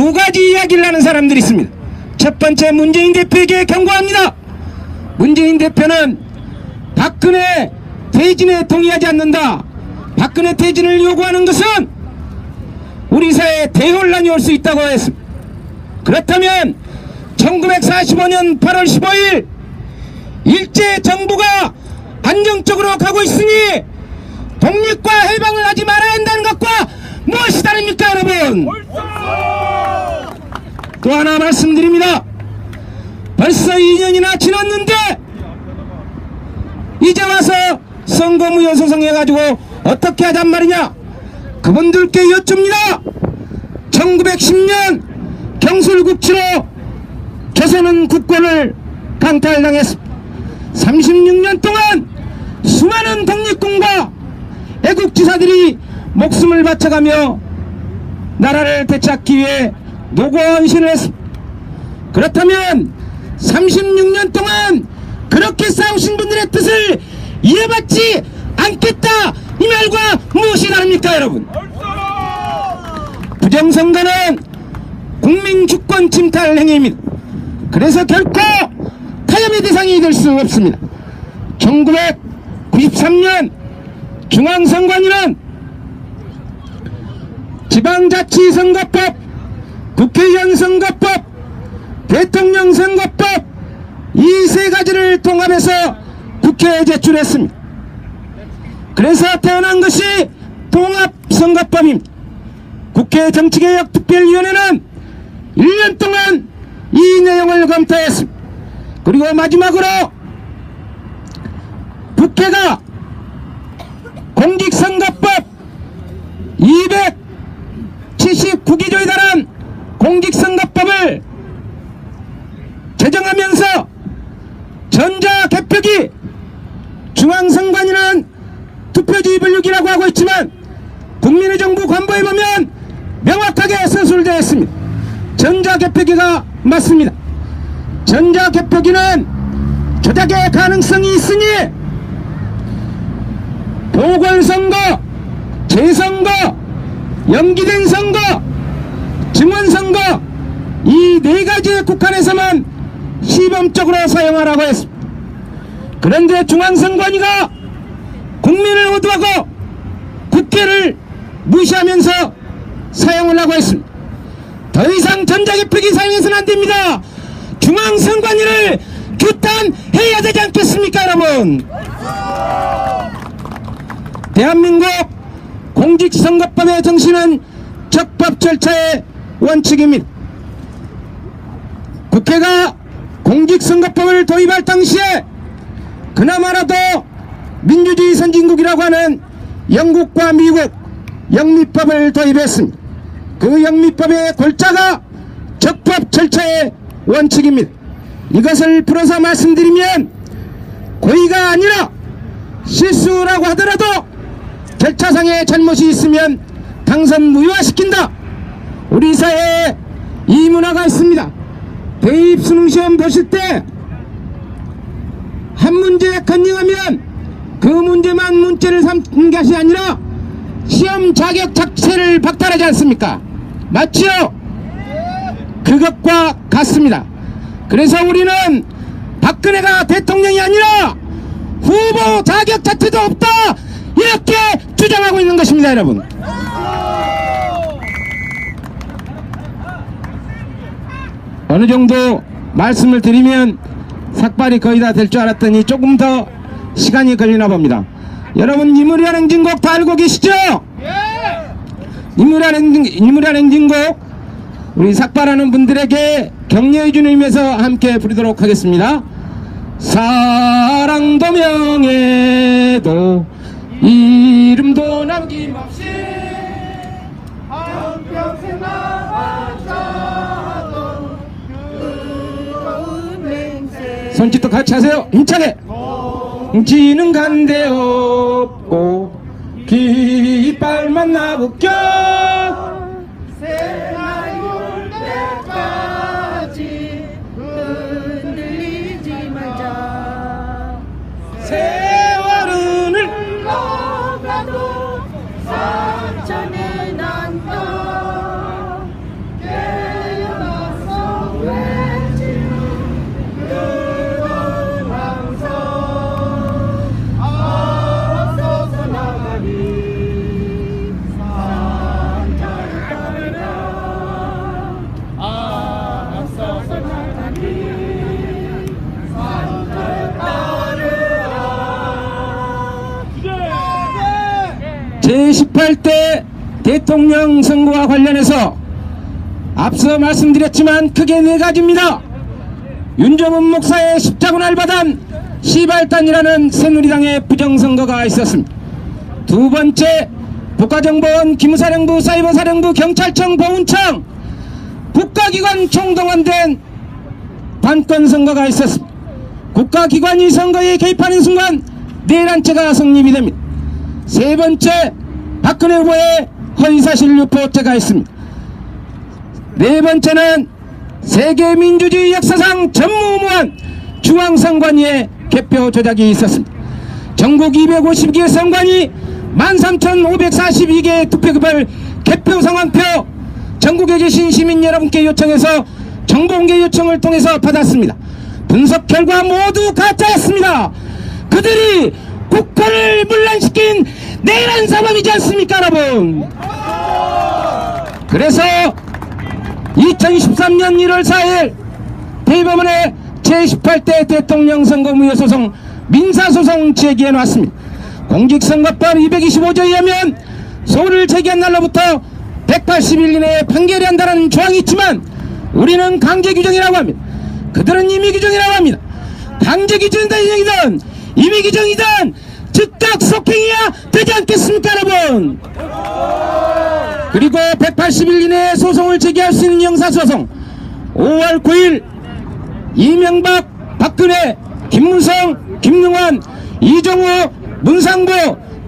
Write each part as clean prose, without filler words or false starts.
두 가지 이야기를 하는 사람들이 있습니다. 첫 번째, 문재인 대표에게 경고합니다. 문재인 대표는 박근혜 퇴진에 동의하지 않는다. 박근혜 퇴진을 요구하는 것은 우리 사회에 대혼란이 올 수 있다고 했습니다. 그렇다면 1945년 8월 15일 일제 정부가 안정적으로 가고 있으니 독립과 해방을 하지 말아야 한다는 것과 무엇이 다릅니까, 여러분? 또 하나 말씀드립니다. 벌써 2년이나 지났는데 이제 와서 선거무효 소송해가지고 어떻게 하잔 말이냐. 그분들께 여쭙니다. 1910년 경술국치로 조선은 국권을 강탈당했습니다. 36년 동안 수많은 독립군과 애국지사들이 목숨을 바쳐가며 나라를 되찾기 위해 노고헌신을 했습니다. 그렇다면 36년 동안 그렇게 싸우신 분들의 뜻을 이해받지 않겠다, 이 말과 무엇이 다릅니까, 여러분? 부정선거는 국민주권 침탈 행위입니다. 그래서 결코 타협의 대상이 될 수 없습니다. 1993년 중앙선관위는 지방자치선거법, 국회의원 선거법, 대통령 선거법 이 세 가지를 통합해서 국회에 제출했습니다. 그래서 태어난 것이 통합선거법입니다. 국회 정치개혁특별위원회는 1년 동안 이 내용을 검토했습니다. 그리고 마지막으로 국회가 공직선거법 279기조에 달한 공직선거법을 제정하면서 전자개표기, 중앙선관위는 투표지 분류기라고 하고 있지만 국민의 정부 관보에 보면 명확하게 서술되어 있습니다. 전자개표기가 맞습니다. 전자개표기는 조작의 가능성이 있으니 보궐선거, 재선거, 연기된 선거, 증언선거 이 네 가지에 국한해서만 시범적으로 사용하라고 했습니다. 그런데 중앙선관위가 국민을 호도하고 국회를 무시하면서 사용을 하고 있습니다. 더 이상 전자개표기 사용해서는 안됩니다. 중앙선관위를 규탄해야 되지 않겠습니까, 여러분? 대한민국 공직선거법의 정신은 적법 절차의 원칙입니다. 국회가 공직선거법을 도입할 당시에 그나마라도 민주주의 선진국이라고 하는 영국과 미국 영미법을 도입했습니다. 그 영미법의 골자가 적법 절차의 원칙입니다. 이것을 풀어서 말씀드리면 고의가 아니라 실수라고 하더라도 절차상의 잘못이 있으면 당선 무효화시킨다. 우리 사회에 이 문화가 있습니다. 대입 수능시험 보실 때 한 문제 컨닝하면 그 문제만 문제를 삼는 것이 아니라 시험 자격 자체를 박탈하지 않습니까? 맞죠? 그것과 같습니다. 그래서 우리는 박근혜가 대통령이 아니라 후보 자격 자체도 없다, 이렇게 주장하고 있는 것입니다, 여러분. 어느 정도 말씀을 드리면 삭발이 거의 다 될 줄 알았더니 조금 더 시간이 걸리나 봅니다. 여러분, 이물이한 행진곡 다 알고 계시죠? 이물이한 행진곡 우리 삭발하는 분들에게 격려해 주는 의미에서 함께 부르도록 하겠습니다. 사랑도 명예도 이름도 남김없이 한평생 나아가던 그런 맹세. 손짓도 같이 하세요. 힘차게. 지는 간데 없고 깃발만 나붙겨 새날이 올 때까지 흔들리지 말자. 세월은 흘러가도 상처는 안다. 제18대 대통령 선거와 관련해서 앞서 말씀드렸지만 크게 네 가지입니다. 윤정은 목사의 십자군을 받은 시발단이라는 새누리당의 부정선거가 있었습니다. 두 번째, 국가정보원, 기무사령부, 사이버사령부, 경찰청, 보훈청, 국가기관 총동원된 관건선거가 있었습니다. 국가기관이 선거에 개입하는 순간 내란죄가 성립이 됩니다. 세 번째, 박근혜 후보의 허위사실 유포죄가 있습니다. 네 번째는 세계민주주의 역사상 전무후무한 중앙선관위의 개표 조작이 있었습니다. 전국 252개 선관위 13,542개의 투표기별 개표 상황표 전국에 계신 시민 여러분께 요청해서 정보공개 요청을 통해서 받았습니다. 분석 결과 모두 가짜였습니다. 그들이 국가를 문란시킨 내란 사범이지 않습니까, 여러분? 그래서 2013년 1월 4일 대법원의 제18대 대통령 선거 무효소송 민사소송 제기해 놨습니다. 공직선거법 225조에 의하면 소를 제기한 날로부터 180일 이내에 판결이 한다는 조항이 있지만 우리는 강제규정이라고 합니다. 그들은 임의규정이라고 합니다. 강제규정이든 임의규정이든 즉각 속행해야 되지 않겠습니까, 여러분? 그리고 180일 이내에 소송을 제기할 수 있는 형사소송 5월 9일 이명박, 박근혜, 김문성, 김능환, 이종우, 문상보,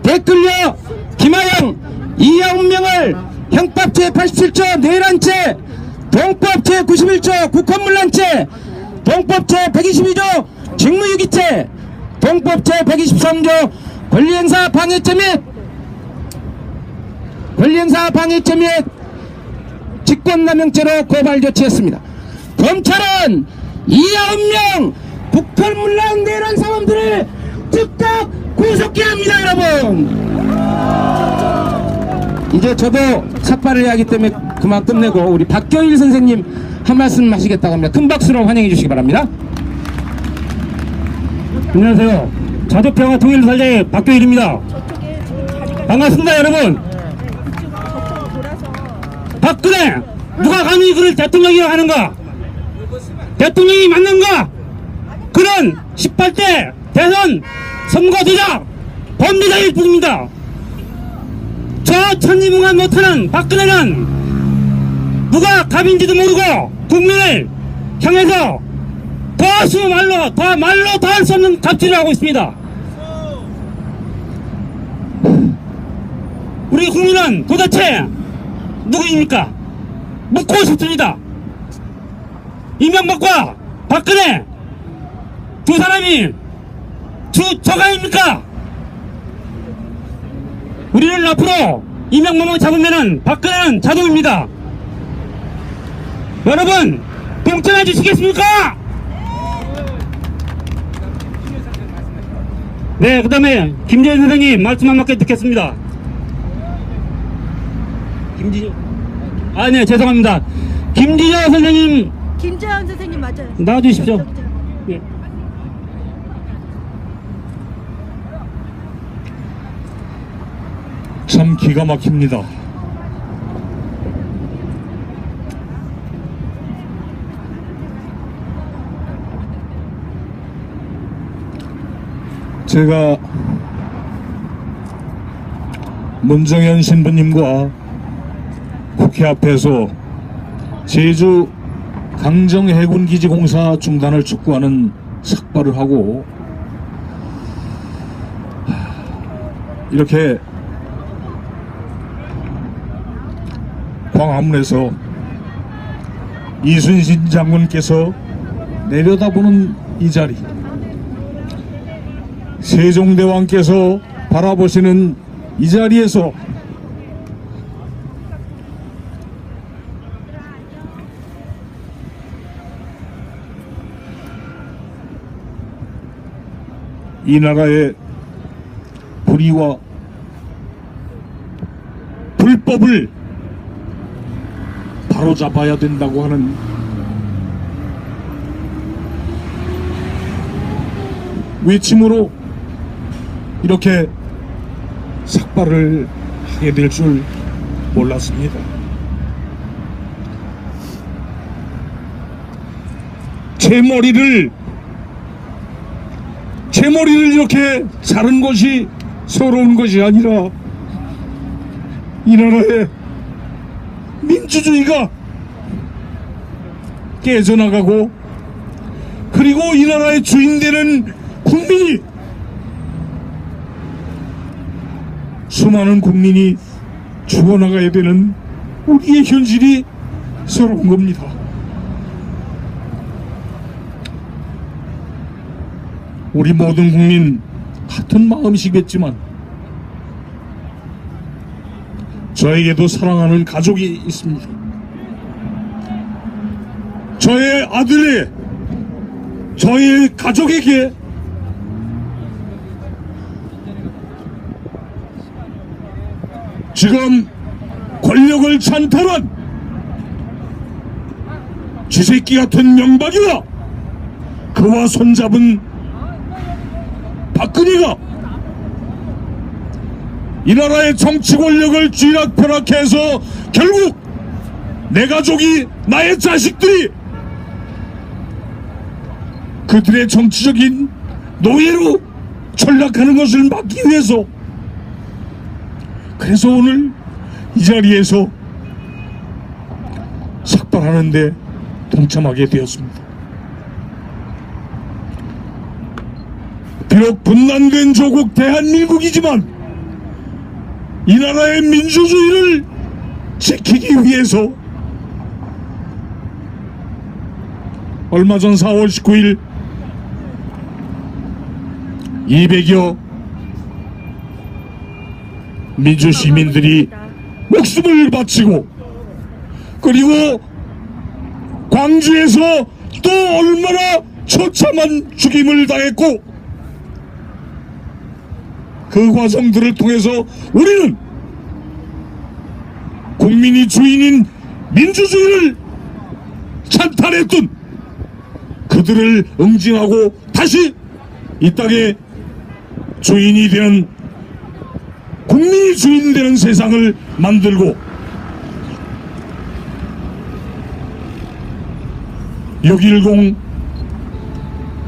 댓글녀, 김하영, 이영명을 형법 제87조 내란죄, 동법 제91조 국헌문란죄, 동법 제122조 직무유기죄, 동법 제123조 권리행사 방해죄 및 직권남용죄로 고발 조치했습니다. 검찰은 29명 국헌문란 내란 사범들을 즉각 구속해야 합니다, 여러분. 이제 저도 삭발을 해야 하기 때문에 그만 끝내고 우리 박교일 선생님 한 말씀 하시겠다고 합니다. 큰 박수로 환영해 주시기 바랍니다. 안녕하세요. 자주평화 통일살자의 박교일입니다. 반갑습니다, 여러분. 박근혜, 누가 감히 그를 대통령이라고 하는가? 대통령이 맞는가? 그는 18대 대선 선거 조작 범죄자일 뿐입니다. 저 천리문관 못하는 박근혜는 누가 갑인지도 모르고 국민을 향해서 더 말로 더 할 수 없는 갑질을 하고 있습니다. 우리 국민은 도대체 누구입니까? 묻고 싶습니다. 이명박과 박근혜 두 사람이 저가입니까? 우리를 앞으로 이명박만 잡으면은 박근혜는 자동입니다. 여러분 동참해 주시겠습니까? 네, 그 다음에 김재현 선생님 말씀 한 마디 듣겠습니다. 네, 죄송합니다. 김진여 선생님. 김재현 선생님 맞아요. 나와주십시오. 네. 참 기가 막힙니다. 제가 문정현 신부님과 국회 앞에서 제주 강정해군기지 공사 중단을 촉구하는 삭발을 하고 이렇게 광화문에서 이순신 장군께서 내려다보는 이 자리, 세종대왕께서 바라보시는 이 자리에서 이 나라의 불의와 불법을 바로잡아야 된다고 하는 외침으로 이렇게 삭발을 그렇게 될 줄 몰랐습니다. 제 머리를 이렇게 자른 것이 서러운 것이 아니라 이 나라의 민주주의가 깨져나가고, 그리고 이 나라의 주인되는 국민이, 수많은 국민이 죽어나가야 되는 우리의 현실이 서러운 겁니다. 우리 모든 국민 같은 마음이시겠지만 저에게도 사랑하는 가족이 있습니다. 저의 아들의, 저의 가족에게 지금 권력을 찬탈한 쥐새끼 같은 명박이와 그와 손잡은 박근혜가 이 나라의 정치 권력을 쥐락펴락해서 결국 내 가족이, 나의 자식들이 그들의 정치적인 노예로 전락하는 것을 막기 위해서, 그래서 오늘 이 자리에서 삭발하는데 동참하게 되었습니다. 비록 분단된 조국 대한민국이지만 이 나라의 민주주의를 지키기 위해서 얼마 전 4월 19일 200여 민주시민들이 목숨을 바치고, 그리고 광주에서 또 얼마나 처참한 죽임을 당했고, 그 과정들을 통해서 우리는 국민이 주인인 민주주의를 찬탈했던 그들을 응징하고 다시 이 땅의 주인이 되는, 국민이 주인 되는 세상을 만들고, 6.10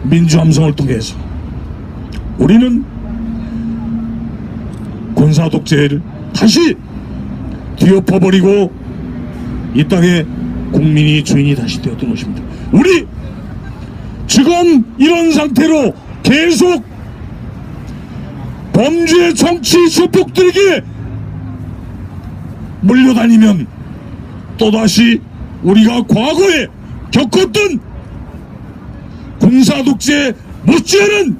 민주함성을 통해서 우리는 군사독재를 다시 뒤엎어버리고 이 땅에 국민이 주인이 다시 되었던 것입니다. 우리 지금 이런 상태로 계속 범죄 정치 수폭들에게 물려다니면 또다시 우리가 과거에 겪었던 군사독재 못지않은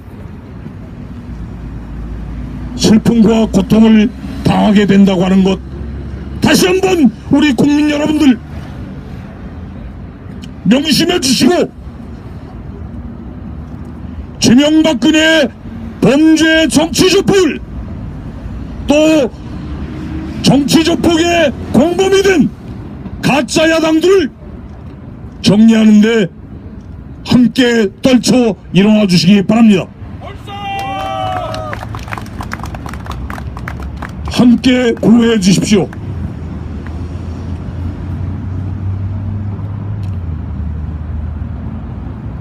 슬픔과 고통을 당하게 된다고 하는 것, 다시 한번 우리 국민 여러분들 명심해 주시고, 지명박근혜 범죄 정치조폭을, 또 정치조폭의 공범이 된 가짜 야당들을 정리하는데 함께 떨쳐 일어나 주시기 바랍니다. 함께 구호해 주십시오.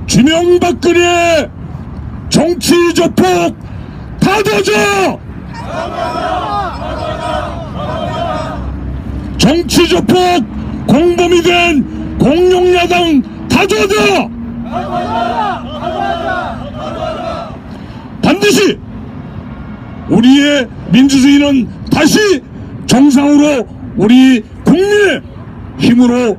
지명박근혜 정치조폭 닫아줘! 정치조폭 공범이 된 공룡야당 닫아줘! 반드시 우리의 민주주의는 다시 정상으로 우리 국민의 힘으로